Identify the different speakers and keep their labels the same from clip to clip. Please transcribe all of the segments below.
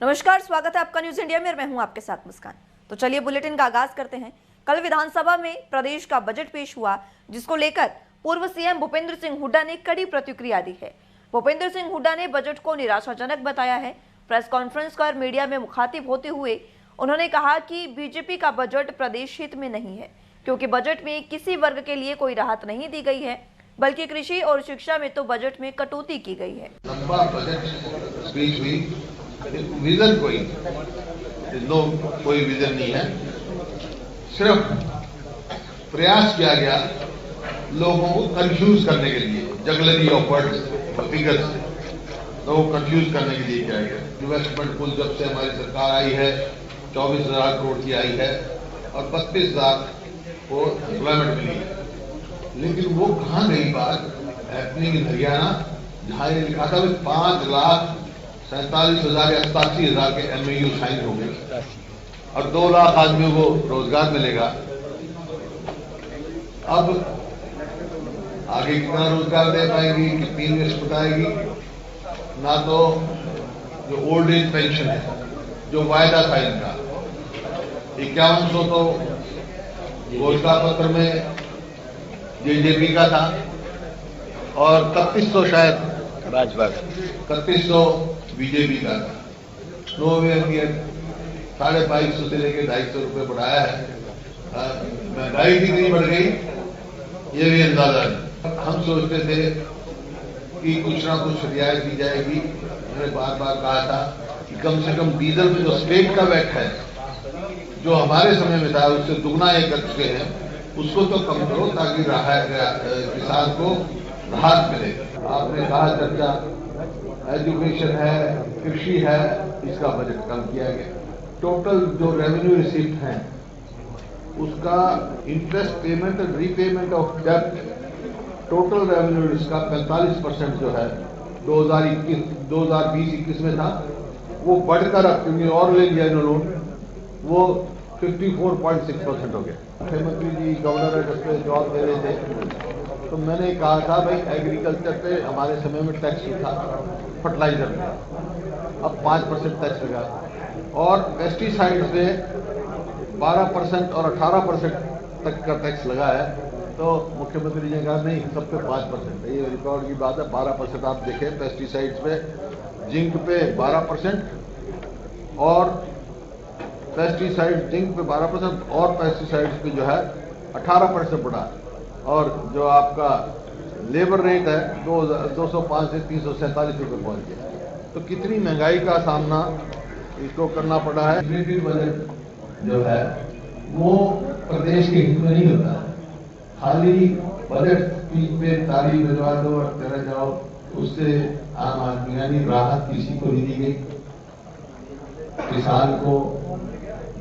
Speaker 1: नमस्कार, स्वागत है आपका न्यूज इंडिया में और मैं हूं आपके साथ मुस्कान। तो चलिए बुलेटिन का आगाज करते हैं। कल विधानसभा में प्रदेश का बजट पेश हुआ, जिसको लेकर पूर्व सीएम भूपेंद्र सिंह हुड्डा ने कड़ी प्रतिक्रिया दी है। भूपेंद्र सिंह हुड्डा ने बजट को निराशाजनक बताया है। प्रेस कॉन्फ्रेंस कर मीडिया में मुखातिब होते हुए उन्होंने कहा कि बीजेपी का बजट प्रदेश हित में नहीं है, क्योंकि बजट में किसी वर्ग के लिए कोई राहत नहीं दी गई है, बल्कि कृषि और शिक्षा में तो बजट में कटौती की गई है।
Speaker 2: लंबा बजट स्पीच हुई, विजन कोई विजन नहीं है, सिर्फ प्रयास किया गया लोगों को कंफ्यूज करने के लिए, जगलरी ऑफ वर्ड्स फिगर्स से लोगों को कंफ्यूज करने के लिए किया गया। इन्वेस्टमेंट कुल जब से हमारी सरकार आई है 24,000 करोड़ की आई है और 32,000 को एम्प्लॉयमेंट मिली है, लेकिन वो कहाँ गई बात हैपनिंग इन हरियाणा, जहाँ ये लिखा था 5,47,000 या 87,000 के MOU साइन हो गए और 2 लाख आदमियों को रोजगार मिलेगा। अब आगे कितना रोजगार दे पाएगी, कितनी इन्वेस्टमेंट आएगी, ना तो जो ओल्ड एज पेंशन है, जो वायदा था इनका 5100 तो घोषणा पत्र में जेजेपी का था और 3100 शायद भाजपा, 3100 बीजेपी का था। नो वे 250 से लेकर 250 रुपये बढ़ाया है। महंगाई कितनी बढ़ गई ये भी अंदाजा है। हम सोचते थे कि कुछ ना कुछ रियायत दी जाएगी। मैंने बार बार कहा था कि कम से कम डीजल में जो स्टेट का वैट है, जो हमारे समय में था उससे दुगना ये कर चुके हैं, उसको तो कम करो ताकि किसान को राहत मिले। आपने कहा चर्चा एजुकेशन है, कृषि है, इसका बजट कम किया गया। टोटल जो रेवेन्यू रिसीप्ट है उसका interest payment and repayment of डेब्ट, टोटल रेवेन्यू इसका 45% जो है 2020-21 में था, वो बढ़कर अब क्योंकि और ले लिया इन्होंने, वो 54.6% हो गया। मुख्यमंत्री जी गवर्नर पे जवाब दे रहे थे तो मैंने कहा था भाई एग्रीकल्चर पे हमारे समय में टैक्स था, फर्टिलाइजर में अब 5% टैक्स लगा और पेस्टिसाइड पे 12% और 18% तक का टैक्स लगा है। तो मुख्यमंत्री जी ने कहा नहीं, सब पे 5% है, ये रिकॉर्ड की बात है। 12% आप देखें पेस्टिसाइड्स पे, जिंक पे 12% और पेस्टिसाइड जिंक पे 12% और पेस्टिसाइड्स पे जो है 18% बढ़ा, और जो आपका लेबर रेट है 205 से 347 रुपये पहुंच गया। तो कितनी महंगाई का सामना इसको करना पड़ा है। बजट जो है वो प्रदेश के हित में नहीं होता है। खाली बजट स्पीच पे ताली बजवा दो और चले जाओ, उससे आम आदमी यानी राहत किसी को नहीं दी गई। किसान को,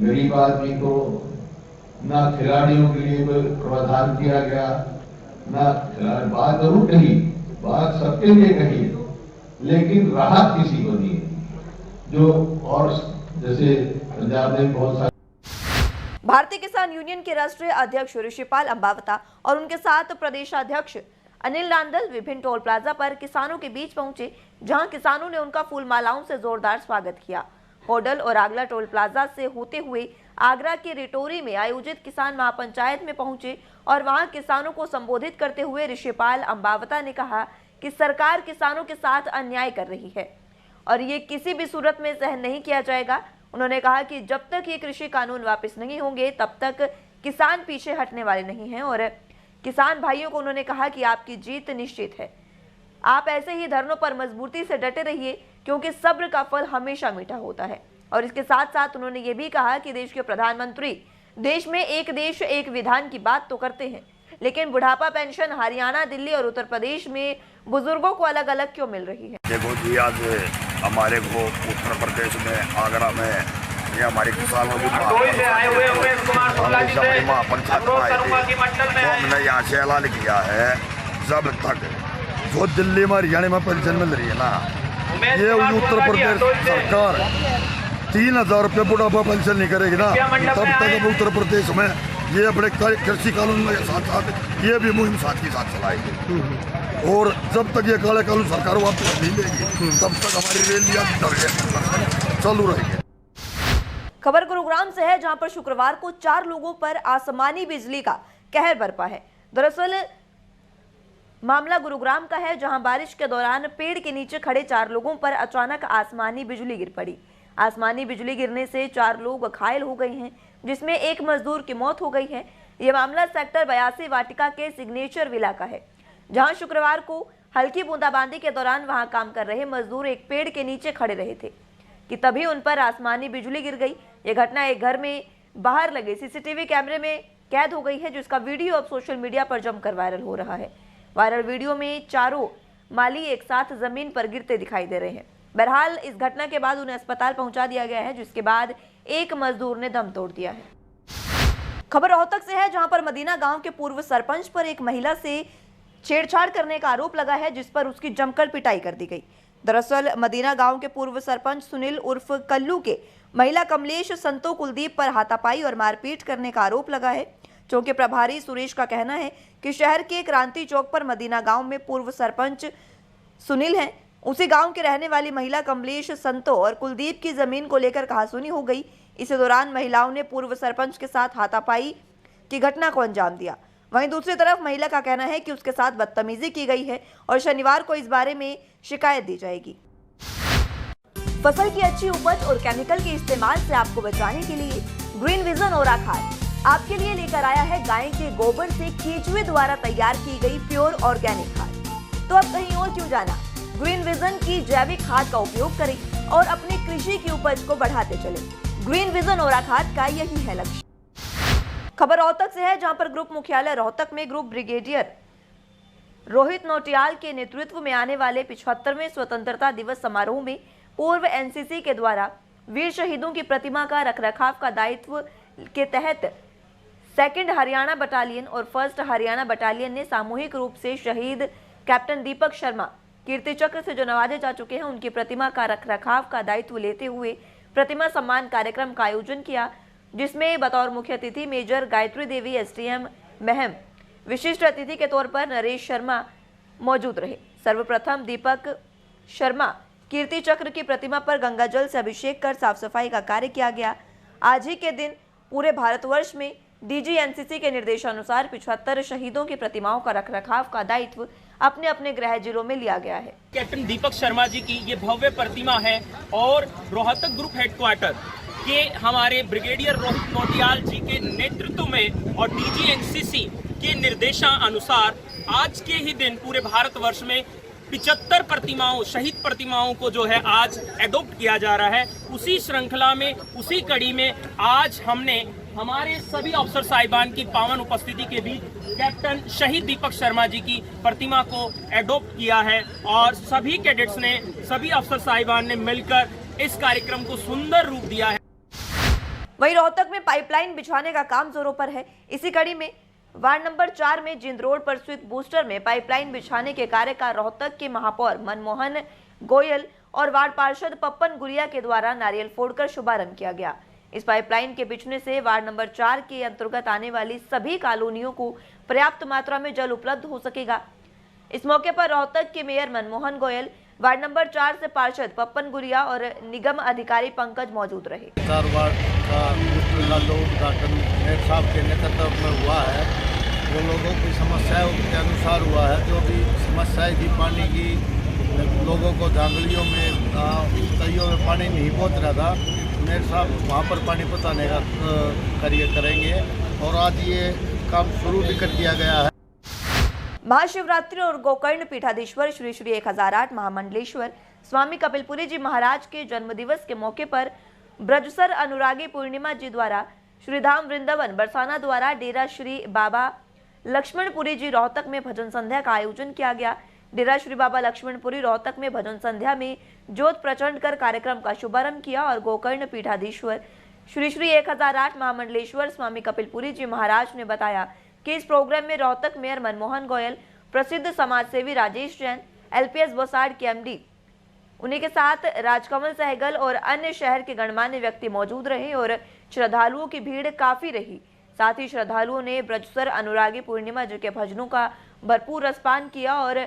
Speaker 2: गरीब आदमी को, ना खिलाड़ियों के लिए कोई प्रावधान किया गया, ना बात जरूर कही, बात सबके लिए कही, लेकिन राहत किसी को नहीं। जो और जैसे पंजाब में बहुत सारे
Speaker 1: भारतीय किसान यूनियन के राष्ट्रीय अध्यक्ष ऋषिपाल अंबावता और उनके साथ प्रदेशाध्यक्ष अनिल नांदल विभिन्न टोल प्लाजा पर किसानों के बीच पहुंचे, जहां किसानों ने उनका फूल मालाओं से जोरदार स्वागत किया। होडल और आगला टोल प्लाजा से होते हुए आगरा के रिटोरी में आयोजित किसान महापंचायत में पहुंचे और वहां किसानों को संबोधित करते हुए ऋषिपाल अंबावता ने कहा कि सरकार किसानों के साथ अन्याय कर रही है और ये किसी भी सूरत में सहन नहीं किया जाएगा। उन्होंने कहा कि जब तक ये कृषि कानून वापस नहीं होंगे तब तक किसान पीछे हटने वाले नहीं हैं और किसान भाइयों को उन्होंने कहा कि आपकी जीत निश्चित है। आप ऐसे ही धरनों पर मजबूती से डटे रहिए, क्योंकि सब्र का फल हमेशा मीठा होता है। और इसके साथ साथ उन्होंने ये भी कहा कि देश के प्रधानमंत्री देश में एक देश एक विधान की बात तो करते हैं, लेकिन बुढ़ापा पेंशन हरियाणा, दिल्ली और उत्तर प्रदेश में बुजुर्गों को अलग अलग क्यों मिल रही है।
Speaker 3: देखो जी, आज हमारे को उत्तर प्रदेश में आगरा में ये हमारे किसानों की हमने यहाँ से ऐलान किया है, जब तक जो दिल्ली में हरियाणा में पेंशन मिल रही है ना, ये उत्तर प्रदेश सरकार 3,000 रुपये बुढ़ापा पेंशन नहीं करेगी ना, तब तक अब उत्तर प्रदेश में ये अपने कृषि कानून में साथ साथ ये भी मुहिम साथ ही साथ चलाएगी। और जब तक ये काले कानून सरकार वापस नहीं लेगी तब तक हमारी रेल यात्रा चालू रहेगी।
Speaker 1: खबर गुरुग्राम से है, जहां पर शुक्रवार को 4 लोगों पर आसमानी बिजली का कहर बरपा है। दरअसल मामला गुरुग्राम का है, जहां बारिश के दौरान पेड़ के नीचे खड़े 4 लोगों पर अचानक आसमानी बिजली गिर पड़ी। आसमानी बिजली गिरने से 4 लोग घायल हो गए हैं, जिसमें एक मजदूर की मौत हो गई है। यह मामला सेक्टर 82 वाटिका के सिग्नेचर विला का है, जहां शुक्रवार को हल्की बूंदाबांदी के दौरान वहां काम कर रहे मजदूर एक पेड़ के नीचे खड़े रहे थे कि तभी उन पर आसमानी बिजली गिर गई। यह घटना एक घर में बाहर लगे सीसीटीवी कैमरे में कैद हो गई है, जिसका वीडियो अब सोशल मीडिया पर जमकर वायरल हो रहा है। वायरल वीडियो में चारों माली एक साथ जमीन पर गिरते दिखाई दे रहे हैं। बहरहाल इस घटना के बाद उन्हें अस्पताल पहुंचा दिया गया है, जिसके बाद एक मजदूर ने दम तोड़ दिया है। खबर रोहतक से है, जहां पर मदीना गांव के पूर्व सरपंच पर एक महिला से छेड़छाड़ करने का आरोप लगा है, जिस पर उसकी जमकर पिटाई कर दी गई। दरअसल मदीना गांव के पूर्व सरपंच सुनील उर्फ कल्लू के महिला कमलेश संतो कुलदीप पर हाथापाई और मारपीट करने का आरोप लगा है। चौकी प्रभारी सुरेश का कहना है कि शहर के क्रांति चौक पर मदीना गांव में पूर्व सरपंच सुनील हैं, उसी गांव के रहने वाली महिला कमलेश संतो और कुलदीप की जमीन को लेकर कहासुनी हो गई। इसी दौरान महिलाओं ने पूर्व सरपंच के साथ हाथापाई की घटना को अंजाम दिया। वहीं दूसरी तरफ महिला का कहना है कि उसके साथ बदतमीजी की गई है और शनिवार को इस बारे में शिकायत दी जाएगी। फसल की अच्छी उपज और केमिकल के इस्तेमाल से आपको बचाने के लिए ग्रीन विजन ओरा खाद आपके लिए लेकर आया है गाय के गोबर से केंचुए द्वारा तैयार की गई प्योर ऑर्गेनिक खाद। तो अब कहीं और क्यों जाना, ग्रीन विजन की जैविक खाद का उपयोग करें और अपनी कृषि की उपज को बढ़ाते चले। ग्रीन विजन ओरा खाद का यही है लक्ष्य। खबर रोहतक से है, जहां पर ग्रुप मुख्यालय रोहतक में ग्रुप ब्रिगेडियर रोहित नौटियाल के नेतृत्व में आने वाले 75वें स्वतंत्रता दिवस समारोह में पूर्व एनसीसी के द्वारा वीर शहीदों की प्रतिमा का रखरखाव का दायित्व के तहत 2nd हरियाणा बटालियन और 1st हरियाणा बटालियन ने सामूहिक रूप से शहीद कैप्टन दीपक शर्मा कीर्ति चक्र से जो नवाजे जा चुके हैं, उनकी प्रतिमा का रखरखाव का दायित्व लेते हुए प्रतिमा सम्मान कार्यक्रम का आयोजन किया, जिसमें बतौर मुख्य अतिथि मेजर गायत्री देवी एसडीएम महम, विशिष्ट अतिथि के तौर पर नरेश शर्मा मौजूद रहे। सर्वप्रथम दीपक शर्मा कीर्ति चक्र की प्रतिमा पर गंगाजल से अभिषेक कर साफ सफाई का कार्य किया गया। आज ही के दिन पूरे भारतवर्ष में डीजी एनसीसी के निर्देशानुसार 75 शहीदों की प्रतिमाओं का रखरखाव का दायित्व अपने अपने गृह जिलों में लिया गया है।
Speaker 4: कैप्टन दीपक शर्मा जी की ये भव्य प्रतिमा है और रोहतक ग्रुप हेडक्वार्टर के हमारे ब्रिगेडियर रोहित नौटियाल जी के नेतृत्व में और डीजी एनसीसी के निर्देशानुसार आज के ही दिन पूरे भारतवर्ष में 75 प्रतिमाओं, शहीद प्रतिमाओं को जो है आज एडॉप्ट किया जा रहा है। उसी श्रृंखला में, उसी कड़ी में आज हमने हमारे सभी अफसर साहिबान की पावन उपस्थिति के बीच कैप्टन शहीद दीपक शर्मा जी की प्रतिमा को एडॉप्ट किया है और सभी कैडेट्स ने, सभी अफसर साहिबान ने मिलकर इस कार्यक्रम को सुंदर रूप दिया है।
Speaker 1: वहीं रोहतक में पाइपलाइन बिछाने का काम जोरों पर है। इसी कड़ी में वार्ड नंबर 4 में जिंद रोड पर स्विच बूस्टर में पाइपलाइन बिछाने के कार्य का रोहतक के महापौर मनमोहन गोयल और वार्ड पार्षद पप्पन गुरिया के द्वारा नारियल फोड़कर शुभारंभ किया गया। इस पाइपलाइन के बिछने से वार्ड नंबर 4 के अंतर्गत आने वाली सभी कॉलोनियों को पर्याप्त मात्रा में जल उपलब्ध हो सकेगा। इस मौके पर रोहतक के mayor Manmohan Goyal, ward number 4 से पार्षद पप्पन गुरिया और निगम अधिकारी पंकज मौजूद रहे।
Speaker 5: 4 वार्ड का उद्घाटन मेयर साहब के नेतृत्व में हुआ है। वो लोगों की समस्याओं के अनुसार हुआ है। जो भी समस्याएं थी पानी की, लोगों को झांगलियों में, तइयों में पानी नहीं पहुँच रहा था, मेयर साहब वहाँ पर पानी पहुँचाने का कार्य करेंगे और आज ये काम शुरू भी कर दिया गया है।
Speaker 1: महाशिवरात्रि और गोकर्ण पीठाधीश्वर श्री श्री 1008 महामंडलेश्वर स्वामी कपिलपुरी जी महाराज के जन्मदिवस के मौके पर ब्रजसर अनुरागी पूर्णिमा जी द्वारा श्रीधाम वृंदावन बरसाना द्वारा डेरा श्री बाबा लक्ष्मणपुरी जी रोहतक में भजन संध्या का आयोजन किया गया। डेरा श्री बाबा लक्ष्मणपुरी रोहतक में भजन संध्या में ज्योत प्रचंड कर कार्यक्रम का शुभारंभ किया और गोकर्ण पीठाधीश्वर श्री श्री 1008 महामंडलेश्वर स्वामी कपिलपुरी जी महाराज ने बताया कि इस प्रोग्राम में रोहतक मेयर मनमोहन गोयल, प्रसिद्ध समाजसेवी राजेश जैन, एलपीएस बोसाड के एमडी, उन्हीं के साथ राजकमल सहगल और अन्य शहर के गणमान्य व्यक्ति मौजूद रहे और श्रद्धालुओं की भीड़ काफी रही। साथ ही श्रद्धालुओं ने ब्रजसर अनुरागी पूर्णिमा जी के भजनों का भरपूर रसपान किया और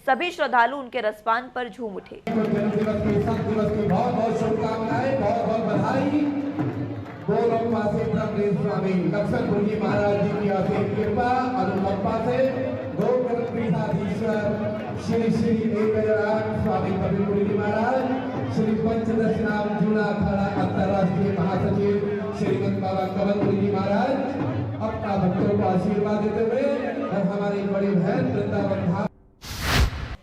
Speaker 1: सभी श्रद्धालु उनके रसपान पर झूम उठे।
Speaker 6: जन्म दिवस के सब दिवस की बहुत बहुत शुभकामनाएं, बहुत बहुत बधाई। गोलोकवासी ब्रह्मदेव स्वामी लक्ष्मण जी महाराज जी की असीम कृपा अनुकंपा से गोपीठाधीश्वर श्री श्री एकराज स्वामी कबीर जी महाराज, श्री पंचदशनाम जूना अखाड़ा अंतर्राष्ट्रीय महासचिव श्रीमंत बाबा कवंत जी महाराज अपना भक्तों को आशीर्वाद देते हुए और हमारी बड़ी बहन वृंदावन धाम।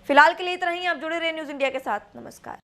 Speaker 1: फिलहाल के लिए इतना ही। आप जुड़े रहे न्यूज़ इंडिया के साथ। नमस्कार।